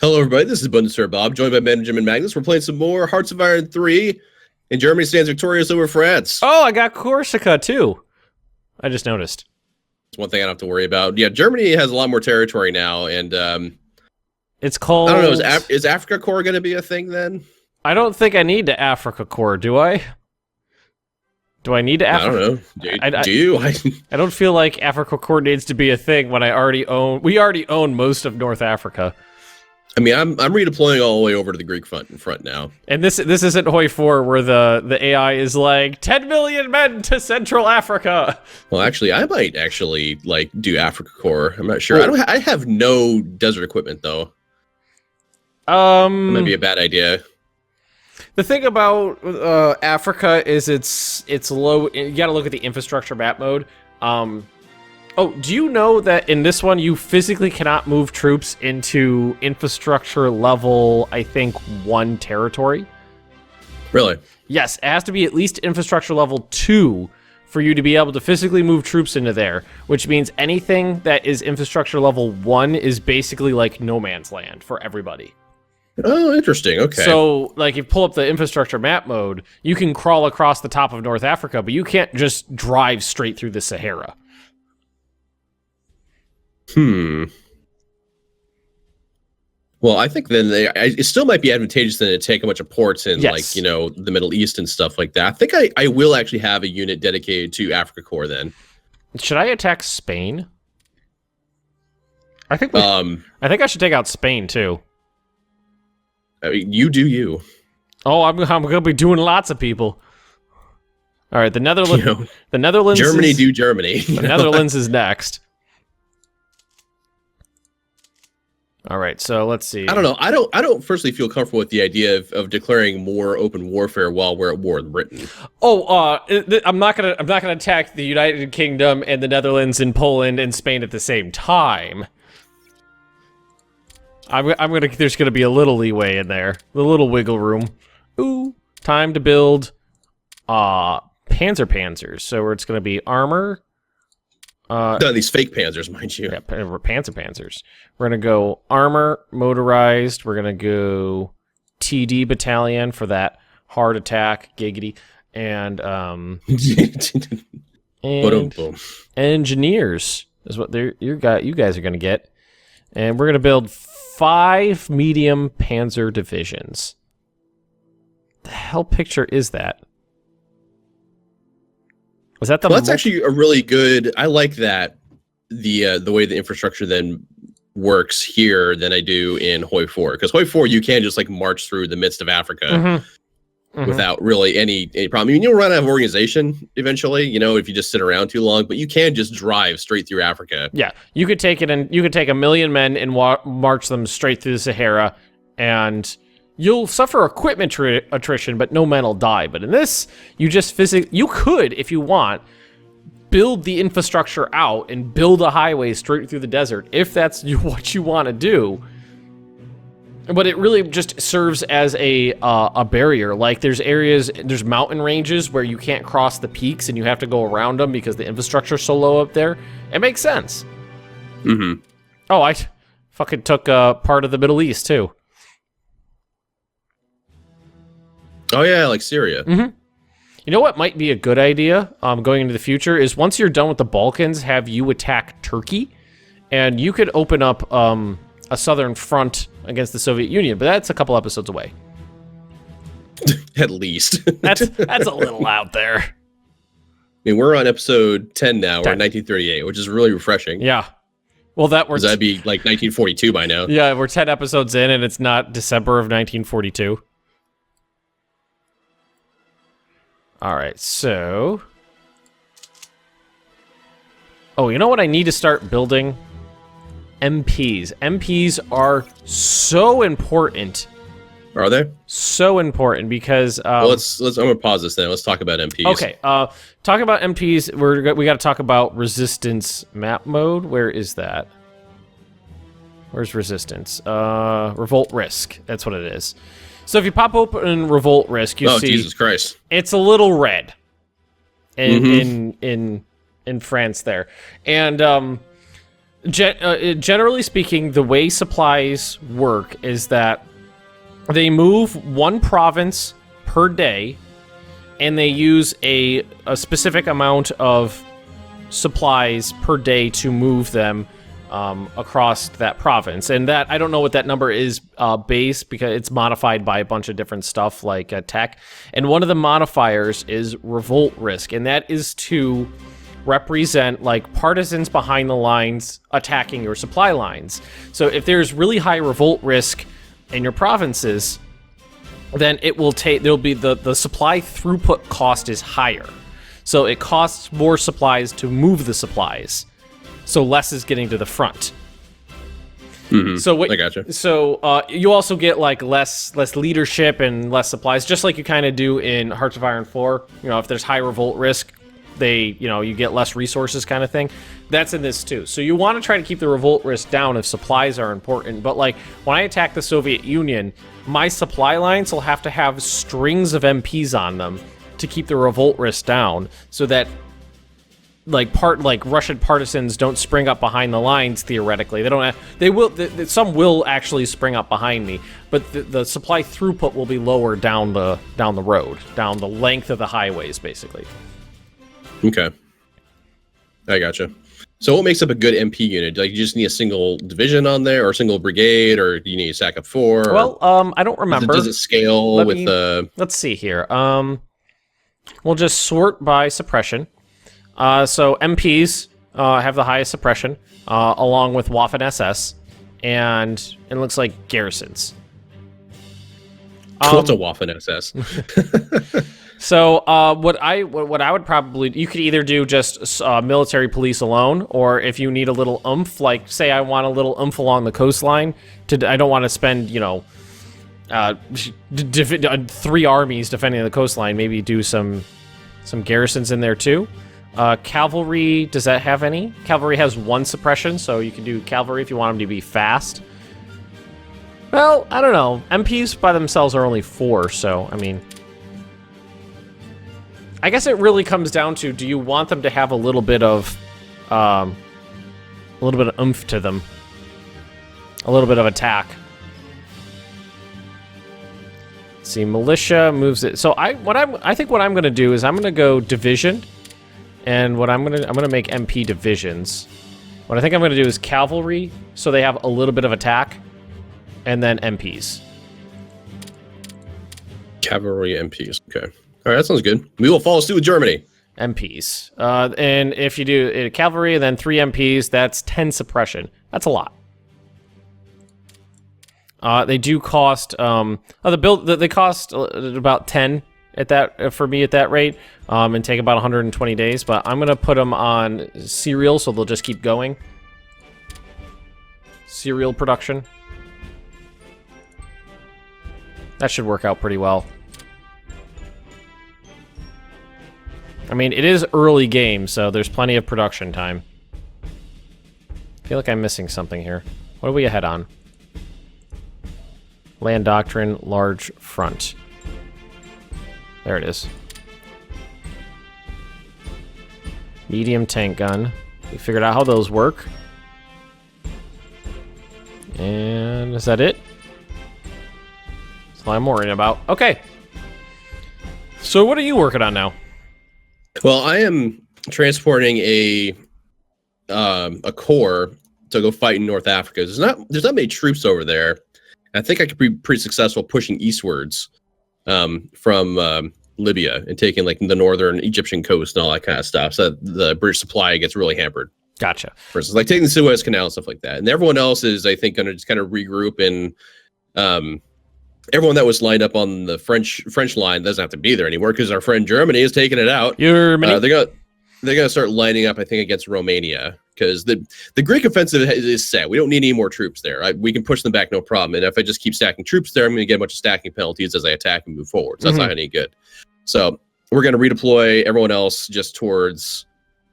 Hello, everybody. This is Bundeswehr Bob, joined by Benjamin Magnus. We're playing some more Hearts of Iron 3, and Germany stands victorious over France. Oh, I got Corsica, too. I just noticed. It's one thing I don't have to worry about. Yeah, Germany has a lot more territory now, and it's called... I don't know, is Africa Corps going to be a thing then? I don't think I need the Africa Corps, do I? Do I need to Africa? I don't know. Do you? I don't feel like Africa Corps needs to be a thing when we already own most of North Africa. I mean, I'm redeploying all the way over to the Greek front now. And this isn't Hoi 4 where the AI is like 10 million men to Central Africa. Well, actually, I might like do Africa Corps. I'm not sure. I have no desert equipment though. That might be a bad idea. The thing about Africa is it's low. You got to look at the infrastructure map mode. Oh, do you know that in this one you physically cannot move troops into infrastructure level, I think, 1 territory? Really? Yes, it has to be at least infrastructure level 2 for you to be able to physically move troops into there, which means anything that is infrastructure level 1 is basically like no man's land for everybody. Oh, interesting. Okay. So, like, if you pull up the infrastructure map mode, you can crawl across the top of North Africa, but you can't just drive straight through the Sahara. Well, I think then it still might be advantageous then to take a bunch of ports in, yes, like, you know, the Middle East and stuff like that. I think I will actually have a unit dedicated to Africa Corps then. Should I attack Spain? I think I should take out Spain too. I mean, you do you. Oh, I'm gonna be doing lots of people. All right, the Netherlands. You know, the Netherlands. Germany do Germany. The Netherlands is next. All right, so let's see. I don't know. I don't personally feel comfortable with the idea of declaring more open warfare while we're at war with Britain. Oh, I'm not gonna attack the United Kingdom and the Netherlands and Poland and Spain at the same time. There's gonna be a little leeway in there, a little wiggle room. Ooh, time to build, panzers. So it's gonna be armor. No, these fake panzers, mind you. Yeah, panzers. We're gonna go armor, motorized. We're gonna go TD battalion for that hard attack, giggity, and engineers is what you guys are gonna get, and we're gonna build 5 medium panzer divisions. The hell picture is that? Was that the? Well, that's actually a really good. I like that the way the infrastructure then works here than I do in Hoi 4, because Hoi 4 you can just like march through the midst of Africa without really any problem. I mean, you'll run out of organization eventually, you know, if you just sit around too long, but you can just drive straight through Africa. Yeah, you could take it, and you could take 1 million men and march them straight through the Sahara, and you'll suffer equipment attrition, but no men will die. But in this, you just you could, if you want, build the infrastructure out and build a highway straight through the desert, if that's what you want to do. But it really just serves as a barrier. Like, there's mountain ranges where you can't cross the peaks and you have to go around them because the infrastructure's so low up there. It makes sense. Oh, I fucking took part of the Middle East, too. Oh yeah, like Syria. You know what might be a good idea going into the future is once you're done with the Balkans, have you attack Turkey, and you could open up a southern front against the Soviet Union, but that's a couple episodes away. At least. That's a little out there. I mean, we're on episode 10 now. We're at 1938, which is really refreshing. Yeah. Well, that'd be like 1942 by now. Yeah, we're 10 episodes in, and it's not December of 1942. All right, so... Oh, you know what I need to start building? MPs. MPs are so important. Are they? So important because... well, I'm going to pause this then. Let's talk about MPs. Okay, talking about MPs, we got to talk about resistance map mode. Where is that? Where's resistance? Revolt risk. That's what it is. So if you pop open Revolt Risk, you see Jesus Christ, it's a little red in France there, and Generally speaking, the way supplies work is that they move one province per day, and they use a specific amount of supplies per day to move them across that province. And that, I don't know what that number is base, because it's modified by a bunch of different stuff like tech. And one of the modifiers is revolt risk, and that is to represent like partisans behind the lines attacking your supply lines. So if there's really high revolt risk in your provinces, then it will take, there'll be the supply throughput cost is higher. So it costs more supplies to move the supplies. So less is getting to the front. Mm-hmm. So what, I gotcha. So you also get like less leadership and less supplies, just like you kind of do in Hearts of Iron 4. You know, if there's high revolt risk, you get less resources kind of thing. That's in this too. So you want to try to keep the revolt risk down if supplies are important. But like when I attack the Soviet Union, my supply lines will have to have strings of MPs on them to keep the revolt risk down, so that like Russian partisans don't spring up behind the lines. Theoretically, some will actually spring up behind me, but the supply throughput will be lower down the road, down the length of the highways, basically. Okay, I gotcha. So what makes up a good MP unit? Like, you just need a single division on there, or a single brigade, or you need a stack of 4? Well, I don't remember. Does it scale Let's see here. We'll just sort by suppression. So MPs have the highest suppression, along with Waffen SS, and it looks like garrisons. What's a Waffen SS? So what I would probably, you could either do just military police alone, or if you need a little oomph, like say I want a little oomph along the coastline, I don't want to spend 3 armies defending the coastline. Maybe do some garrisons in there too. Cavalry, does that have any? Cavalry has 1 suppression, so you can do cavalry if you want them to be fast. Well, I don't know. MPs by themselves are only 4, so I mean, I guess it really comes down to, do you want them to have a little bit of oomph to them, a little bit of attack. Let's see, militia moves it. So I think what I'm gonna do is I'm gonna go division, and I'm gonna make MP divisions. What I think I'm gonna do is cavalry, so they have a little bit of attack, and then MPs. Cavalry MPs. Okay. All right, that sounds good. We will follow suit with Germany. MPs. And if you do cavalry and then 3 MPs, that's 10 suppression. That's a lot. They do cost they cost about 10 at that for me at that rate, and take about 120 days. But I'm gonna put them on serial, so they'll just keep going. Serial production. That should work out pretty well. I mean, it is early game, so there's plenty of production time. I feel like I'm missing something here. What are we ahead on? Land Doctrine, Large Front. There it is. Medium tank gun. We figured out how those work. And is that it? That's what I'm worrying about. Okay. So what are you working on now? Well, I am transporting a corps to go fight in North Africa. There's not many troops over there. I think I could be pretty successful pushing eastwards from Libya and taking like the northern Egyptian coast and all that kind of stuff. So that the British supply gets really hampered. Gotcha. For instance, like taking the Suez Canal and stuff like that. And everyone else is, I think, going to just kind of regroup, and everyone that was lined up on the French line doesn't have to be there anymore because our friend Germany is taking it out. They're gonna start lining up, I think, against Romania, because the Greek offensive is set. We don't need any more troops there. We can push them back, no problem. And if I just keep stacking troops there, I'm going to get a bunch of stacking penalties as I attack and move forward. So that's not any good. So we're going to redeploy everyone else just towards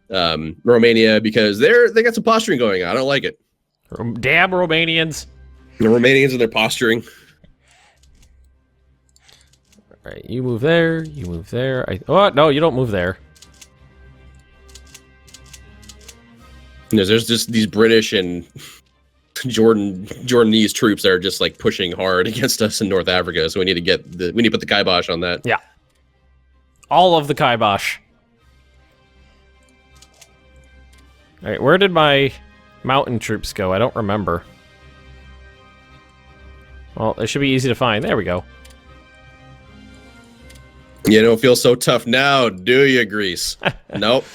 Romania, because they got some posturing going on. I don't like it. Damn Romanians. The Romanians and their posturing. All right, you move there. You move there. Oh no, you don't move there. There's just these British and Jordanese troops that are just like pushing hard against us in North Africa. So we need to put the kibosh on that. Yeah. All of the kibosh. All right, where did my mountain troops go? I don't remember. Well, it should be easy to find. There we go. You don't feel so tough now, do you, Greece? Nope.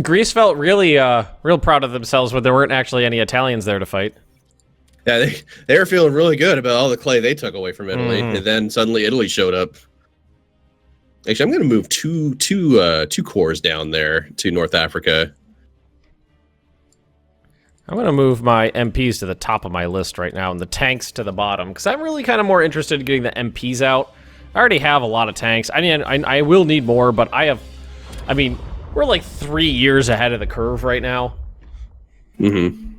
Greece felt really, real proud of themselves when there weren't actually any Italians there to fight. Yeah, they were feeling really good about all the clay they took away from Italy, and then suddenly Italy showed up. Actually, I'm going to move two corps down there to North Africa. I'm going to move my MPs to the top of my list right now and the tanks to the bottom, because I'm really kind of more interested in getting the MPs out. I already have a lot of tanks. I will need more, but I mean, we're like 3 years ahead of the curve right now. Mm-hmm.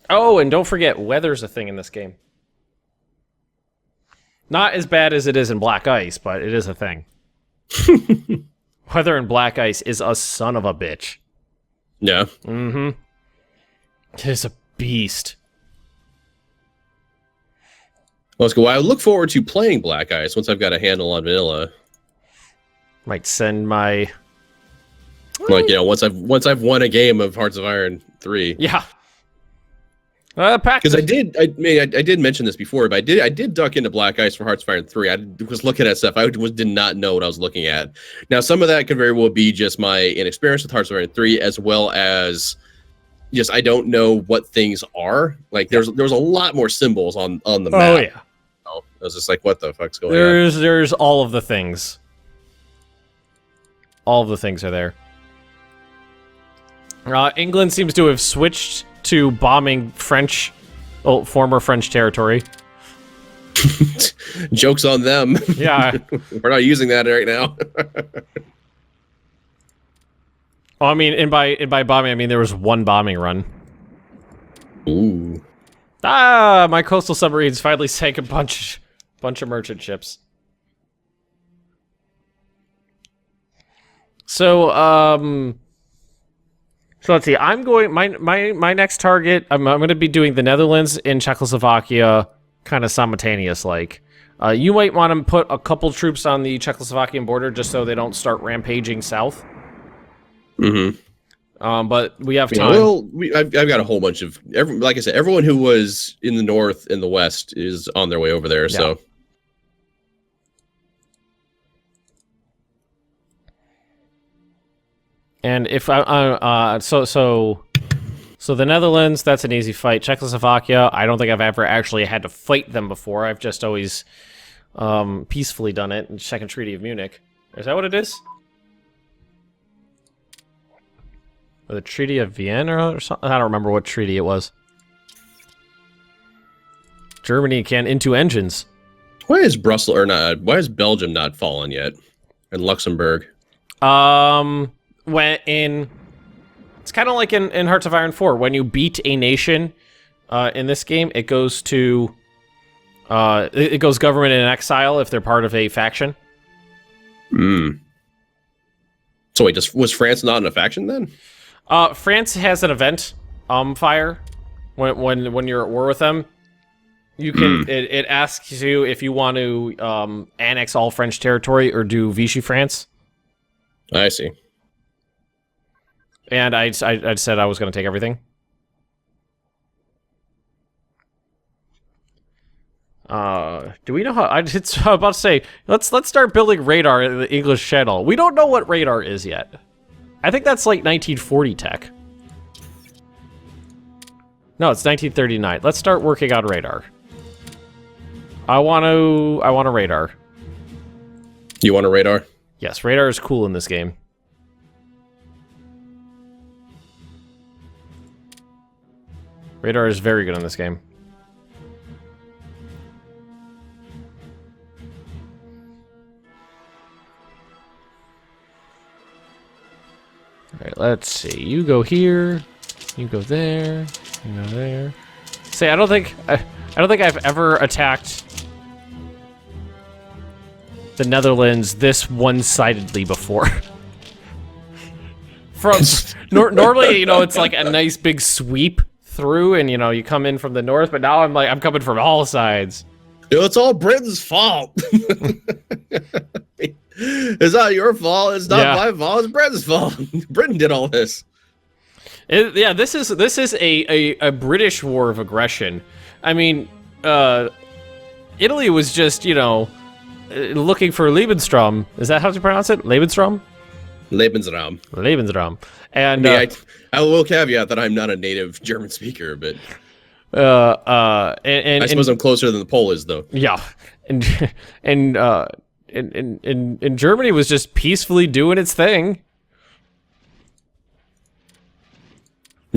Oh, and don't forget, weather's a thing in this game. Not as bad as it is in Black Ice, but it is a thing. Weather in Black Ice is a son of a bitch. Yeah. Mm-hmm. It is a beast. Well, let's go. I look forward to playing Black Ice once I've got a handle on vanilla. Might send my... Like, you know, once I've won a game of Hearts of Iron 3. Yeah. Pact. Because I did mention this before, but I did duck into Black Ice for Hearts of Iron 3. I was looking at stuff. Did not know what I was looking at. Now, some of that could very well be just my inexperience with Hearts of Iron 3, as well as just I don't know what things are. Like there's a lot more symbols on the map. Oh yeah. I was just like, what the fuck's going on? There's all of the things. All of the things are there. England seems to have switched to bombing former French territory. Joke's on them. Yeah. We're not using that right now. Oh, I mean, and by bombing, I mean there was one bombing run. Ooh. Ah, my coastal submarines finally sank a bunch of merchant ships. So, so let's see. I'm going my next target. I'm going to be doing the Netherlands and Czechoslovakia, kind of simultaneous. Like, you might want to put a couple troops on the Czechoslovakian border just so they don't start rampaging south. Mm-hmm. But we have time. Well, I've got a whole bunch of like I said, everyone who was in the north and the west is on their way over there. Yeah. So. And if so the Netherlands, that's an easy fight. Czechoslovakia, I don't think I've ever actually had to fight them before. I've just always peacefully done it in the Second Treaty of Munich. Is that what it is? Or the Treaty of Vienna or something? I don't remember what treaty it was. Germany can into engines. Why is Brussels or not? Why is Belgium not fallen yet? And Luxembourg. It's kind of like in Hearts of Iron 4. When you beat a nation in this game, it goes to it goes government in exile if they're part of a faction. So wait, was France not in a faction then? France has an event fire when you're at war with them. You can it asks you if you want to annex all French territory or do Vichy France. I see. And I said I was going to take everything. Do we know how? I was about to say let's start building radar in the English Channel. We don't know what radar is yet. I think that's like 1940 tech. No, it's 1939. Let's start working on radar. I want a radar. You want a radar? Yes, radar is cool in this game. Radar is very good in this game. Alright, let's see. You go here. You go there. You go there. See, I don't think I've ever attacked the Netherlands this one-sidedly before. from normally, you know, it's like a nice big sweep through, and you know, you come in from the north. But now I'm coming from all sides. It's all Britain's fault. It's not your fault. It's not my fault. It's Britain's fault. Britain did all this. This is a British war of aggression. I mean, Italy was just, you know, looking for Lebensraum. Is that how you pronounce it? Lebensraum? Lebensraum. And I will caveat that I'm not a native German speaker, but and I suppose I'm closer than the Polish, though. Yeah, and Germany was just peacefully doing its thing.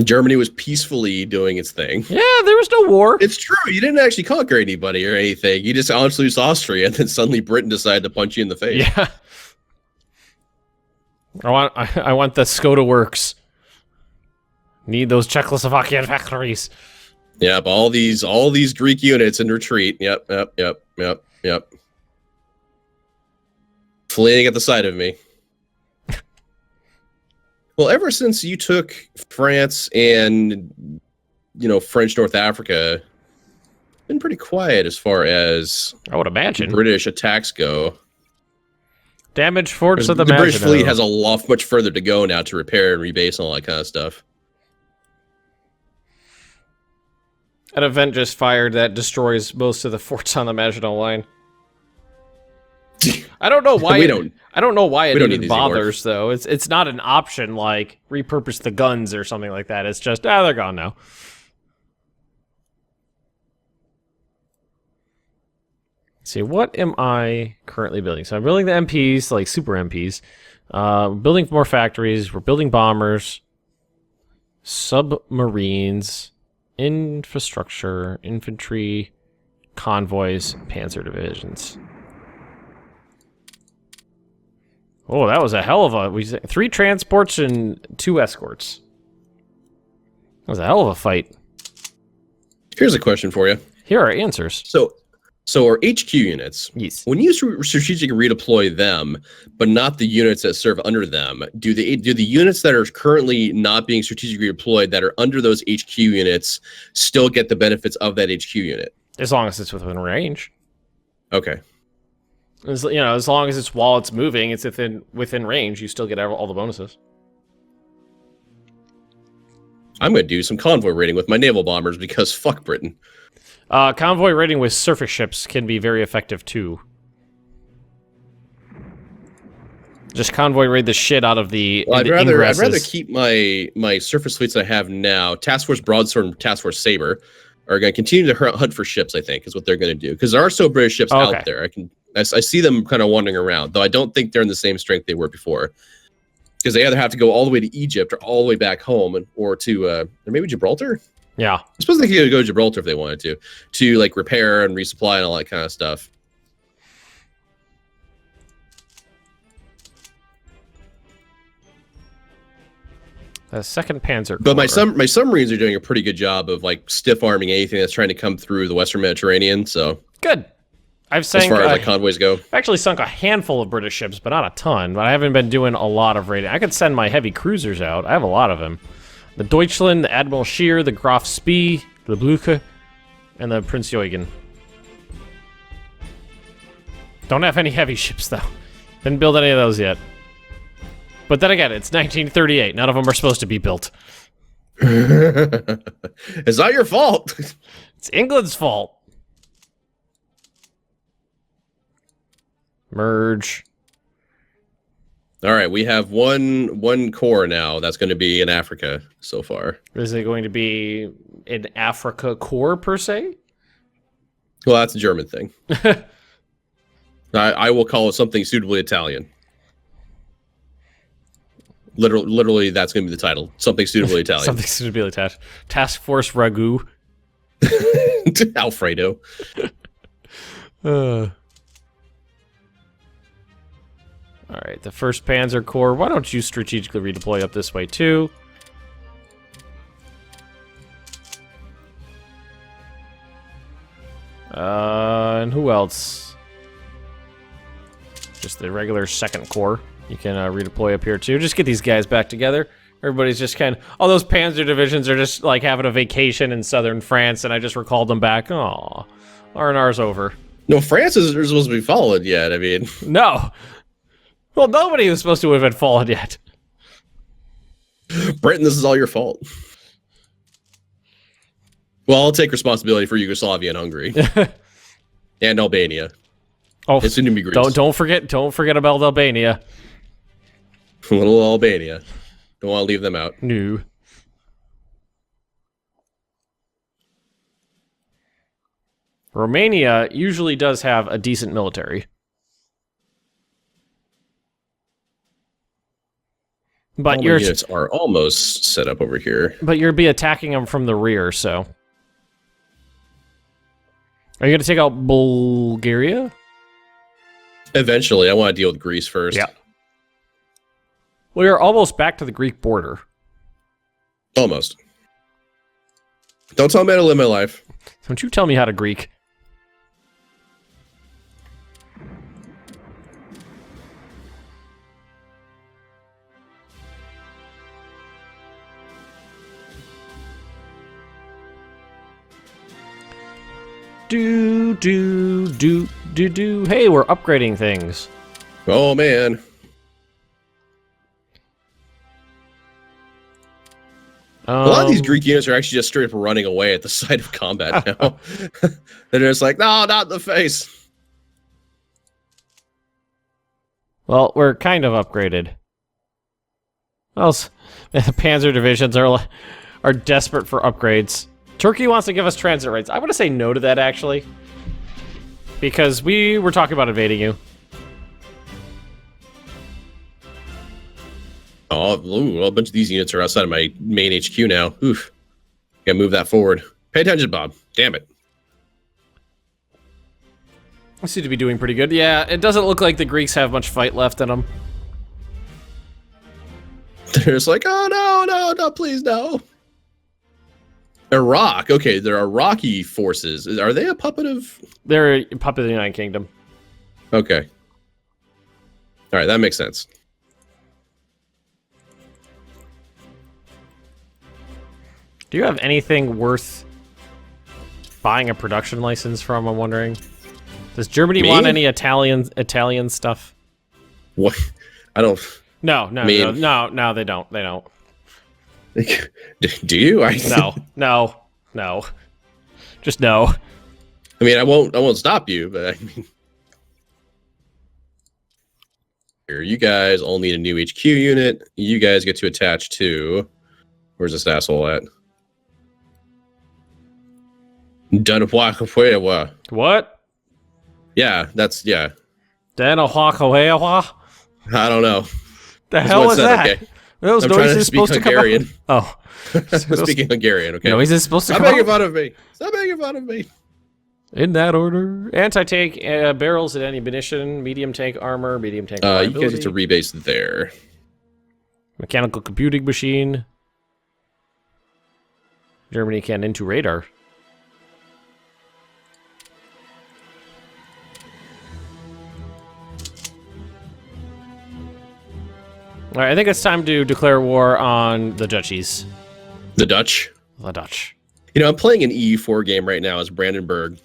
Germany was peacefully doing its thing. Yeah, there was no war. It's true. You didn't actually conquer anybody or anything. You just honestly lost Austria, and then suddenly Britain decided to punch you in the face. Yeah. I want the Skoda works. Need those Czechoslovakian factories. Yep, all these Greek units in retreat. Yep. Fleeing at the sight of me. Well, ever since you took France and, you know, French North Africa, been pretty quiet as far as I would imagine British attacks go. Damaged forts of the British fleet has a lot much further to go now to repair and rebase and all that kind of stuff. An event just fired that destroys most of the forts on the Maginot Line. I don't know why. I don't know why it even bothers though. It's not an option like repurpose the guns or something like that. It's just they're gone now. Let's see, what am I currently building? So I'm building the MPs, like super MPs. Building more factories. We're building bombers, submarines, infrastructure, infantry, convoys, panzer divisions. Oh, that was a hell of a... 3 transports and 2 escorts. That was a hell of a fight. Here's a question for you. Here are answers. So our HQ units, yes. When you strategically redeploy them, but not the units that serve under them, do the units that are currently not being strategically deployed that are under those HQ units still get the benefits of that HQ unit? As long as it's within range. Okay. As, you know, as long as it's while it's moving, it's within range, you still get all the bonuses. I'm going to do some convoy raiding with my naval bombers because fuck Britain. Convoy raiding with surface ships can be very effective too. Just convoy raid the shit out of the. Well, I'd rather keep my surface fleets that I have now. Task Force Broadsword and Task Force Saber are going to continue to hunt for ships. I think is what they're going to do because there are still British ships out there. I see them kind of wandering around, though I don't think they're in the same strength they were before. Because they either have to go all the way to Egypt or all the way back home, or maybe Gibraltar. Yeah, I suppose they could go to Gibraltar if they wanted to like repair and resupply and all that kind of stuff. The second Panzer Corps. But my submarines are doing a pretty good job of like stiff arming anything that's trying to come through the Western Mediterranean. So good. As far as like convoys go, I've actually sunk a handful of British ships, but not a ton. But I haven't been doing a lot of raiding. I could send my heavy cruisers out. I have a lot of them. The Deutschland, the Admiral Scheer, the Graf Spee, the Bluche, and the Prinz Eugen. Don't have any heavy ships, though. Didn't build any of those yet. But then again, it's 1938. None of them are supposed to be built. It's not your fault. It's England's fault. Merge. All right, we have one corps now that's going to be in Africa so far. Is it going to be an Africa corps per se? Well, that's a German thing. I will call it something suitably Italian. Literally, that's going to be the title. Something suitably Italian. Something suitably Italian. Task Force Ragu. Alfredo. All right, the 1st Panzer Corps. Why don't you strategically redeploy up this way, too? And who else? Just the regular 2nd Corps. You can redeploy up here too. Just get these guys back together. Everybody's just kind of... All those panzer divisions are just like having a vacation in southern France, and I just recalled them back. Aw, R&R's over. No, France is supposed to be fallen yet. I mean... No. Well, nobody was supposed to have been fallen yet. Britain, this is all your fault. Well, I'll take responsibility for Yugoslavia and Hungary. And Albania. Oh, it's soon to be Greece. Don't forget about Albania. Little Albania. Don't want to leave them out. No. Romania usually does have a decent military. But your units are almost set up over here. But you'll be attacking them from the rear, so. Are you going to take out Bulgaria? Eventually, I want to deal with Greece first. Yeah. We are almost back to the Greek border. Almost. Don't tell me how to live my life. Don't you tell me how to Greek. Do. Hey, we're upgrading things. Oh, man. A lot of these Greek units are actually just straight up running away at the sight of combat now. They're just like, no, not in the face. Well, we're kind of upgraded. Well, the Panzer divisions are desperate for upgrades. Turkey wants to give us transit rights. I'm going to say no to that, actually. Because we were talking about invading you. Oh, a bunch of these units are outside of my main HQ now. Oof. Gotta move that forward. Pay attention, Bob. Damn it. I seem to be doing pretty good. Yeah, it doesn't look like the Greeks have much fight left in them. They're just like, oh, no, please, no. Iraq. Okay, they're Iraqi forces. Are they a puppet of... They're a puppet of the United Kingdom. Okay. All right, that makes sense. Do you have anything worth buying a production license from, I'm wondering? Does Germany want any Italian stuff? What? I don't... No, they don't. They don't. Do you? No. Just no. I mean, I won't stop you, but I mean... Here, you guys all need a new HQ unit. You guys get to attach to... Where's this asshole at? What? Yeah, that's... Yeah. I don't know. The hell was that? Okay. Those I'm noises supposed to come out. Oh. I'm speaking Hungarian, okay? Noises supposed to Stop come making out? fun of me. Stop making fun of me. In that order. Anti-tank barrels and ammunition, medium tank armor, medium tank You reliability. guys need to rebase there. Mechanical computing machine. Germany can into radar. All right, I think it's time to declare war on the duchies. The Dutch. The Dutch. You know, I'm playing an EU4 game right now as Brandenburg.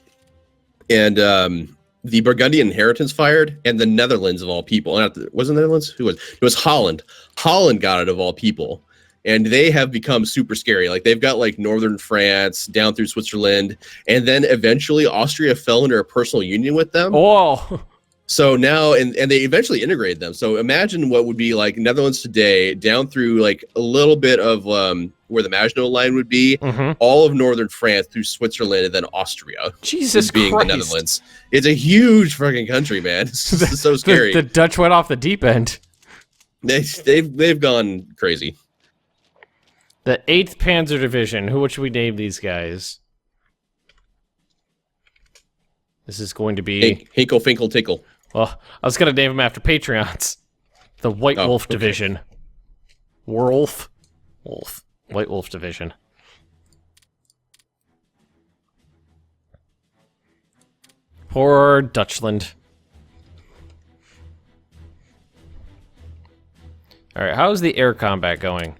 And the Burgundian inheritance fired, and the Netherlands, of all people. Wasn't the Netherlands? Who was? It was Holland. Holland got it, of all people. And they have become super scary. Like, they've got, like, northern France down through Switzerland. And then eventually Austria fell into a personal union with them. Oh! So now, and they eventually integrated them. So imagine what would be like Netherlands today, down through like a little bit of where the Maginot Line would be, all of northern France through Switzerland, and then Austria. Jesus being Christ. the Netherlands. It's a huge fucking country, man. It's so scary. The Dutch went off the deep end. They've gone crazy. The 8th Panzer Division. What should we name these guys? This is going to be... Hinkle, Finkel, Tinkle. Well, I was going to name them after Patreons. The White Wolf Division. Wolf. White Wolf Division. Poor Dutchland. All right, how's the air combat going?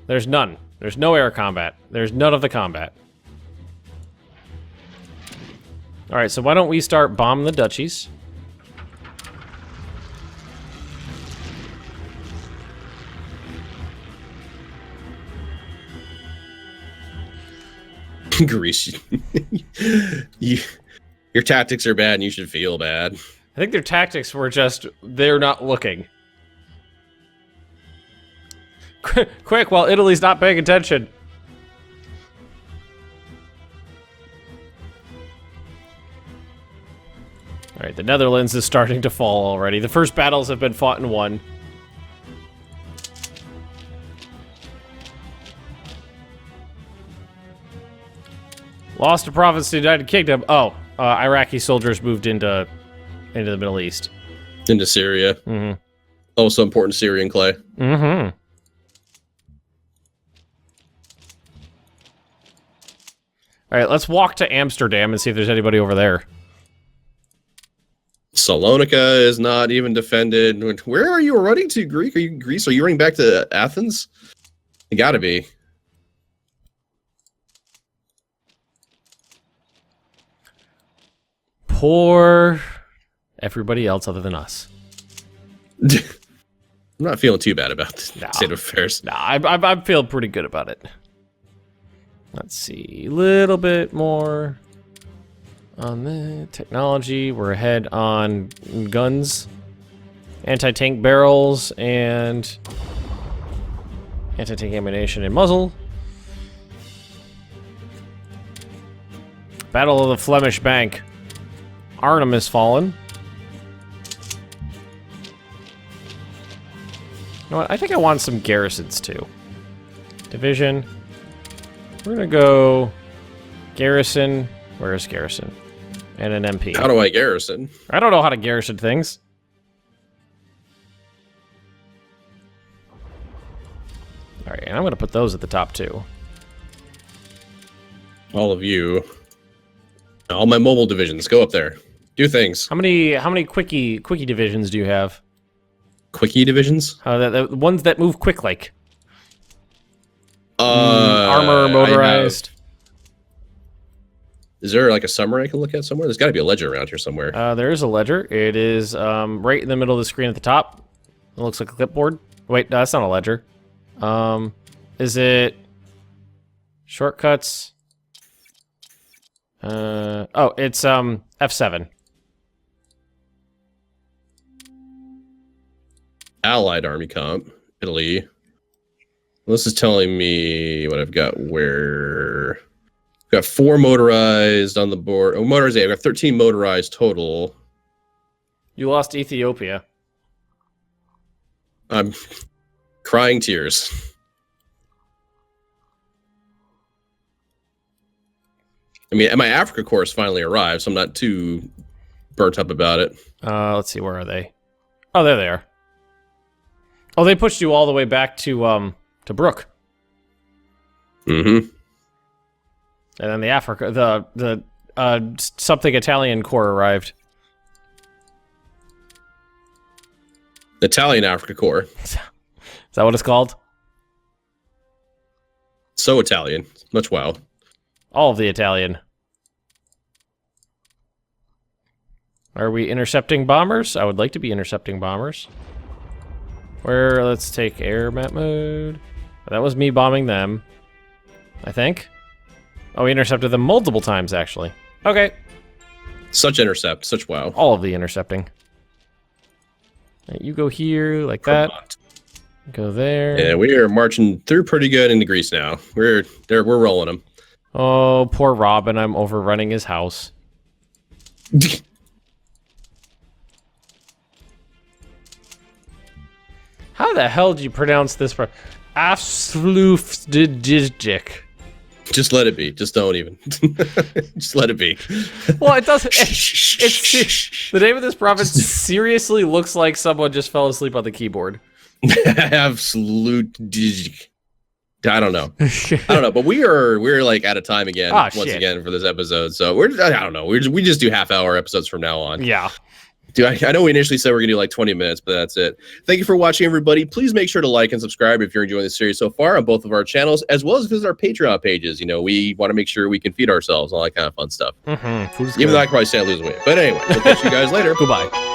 There's none. There's no air combat. There's none of the combat. All right, so why don't we start bombing the duchies? Greece. Your tactics are bad and you should feel bad. I think their tactics were just, they're not looking. Quick, while Italy's not paying attention. All right, the Netherlands is starting to fall already. The first battles have been fought and won. Lost a province to the United Kingdom. Oh, Iraqi soldiers moved into the Middle East. Into Syria. Mm-hmm. Also important Syrian clay. Mm-hmm. All right, let's walk to Amsterdam and see if there's anybody over there. Salonika is not even defended. Where are you running to, Greek? Are you Greece? Are you running back to Athens? You gotta be. Poor everybody else other than us. I'm not feeling too bad about the state of affairs. Nah, I'm feeling pretty good about it. Let's see, a little bit more on the technology. We're ahead on guns, anti-tank barrels, and anti-tank ammunition and muzzle. Battle of the Flemish Bank. Arnhem has fallen. You know what? I think I want some garrisons too. Division. We're gonna go garrison. Where is garrison? And an MP. How do I garrison? I don't know how to garrison things. All right, and I'm gonna put those at the top too. All of you. All my mobile divisions, go up there. Do things. How many quickie divisions do you have? Quickie divisions? The ones that move quick, like armor, armor, motorized. Is there like a summary I can look at somewhere? There's got to be a ledger around here somewhere. There is a ledger. It is right in the middle of the screen at the top. It looks like a clipboard. Wait, no, that's not a ledger. Is it shortcuts? Oh, it's F7. Allied Army Comp, Italy. This is telling me what I've got where. I've got 4 motorized on the board. Oh, motorized 8. I've got 13 motorized total. You lost Ethiopia. I'm crying tears. I mean, my Africa course finally arrived, so I'm not too burnt up about it. Let's see, where are they? Oh, there they are. Oh, they pushed you all the way back to Brook. Mm-hmm. And then the something Italian corps arrived. Italian Africa Corps. Is that what it's called? So Italian. Much wow. All of the Italian. Are we intercepting bombers? I would like to be intercepting bombers. Let's take air map mode. That was me bombing them, I think. Oh, we intercepted them multiple times, actually. Okay. Such intercept. Such wow. All of the intercepting. Right, you go here, like that. Go there. Yeah, we are marching through pretty good into Greece now. We're rolling them. Oh, poor Robin. I'm overrunning his house. How the hell do you pronounce this? Afslufdidic. Just let it be. Just don't even. Just let it be. Well, it doesn't. The name of this province seriously looks like someone just fell asleep on the keyboard. Absolute. I don't know. But we're like out of time again once again for this episode. So I don't know. We just do half-hour episodes from now on. Yeah. Dude, I know we initially said we're going to do like 20 minutes, but that's it. Thank you for watching, everybody. Please make sure to like and subscribe if you're enjoying this series so far on both of our channels, as well as visit our Patreon pages. You know, we want to make sure we can feed ourselves and all that kind of fun stuff. Food is Even good. though I can probably say I lose weight. But anyway, we'll catch you guys later. Goodbye.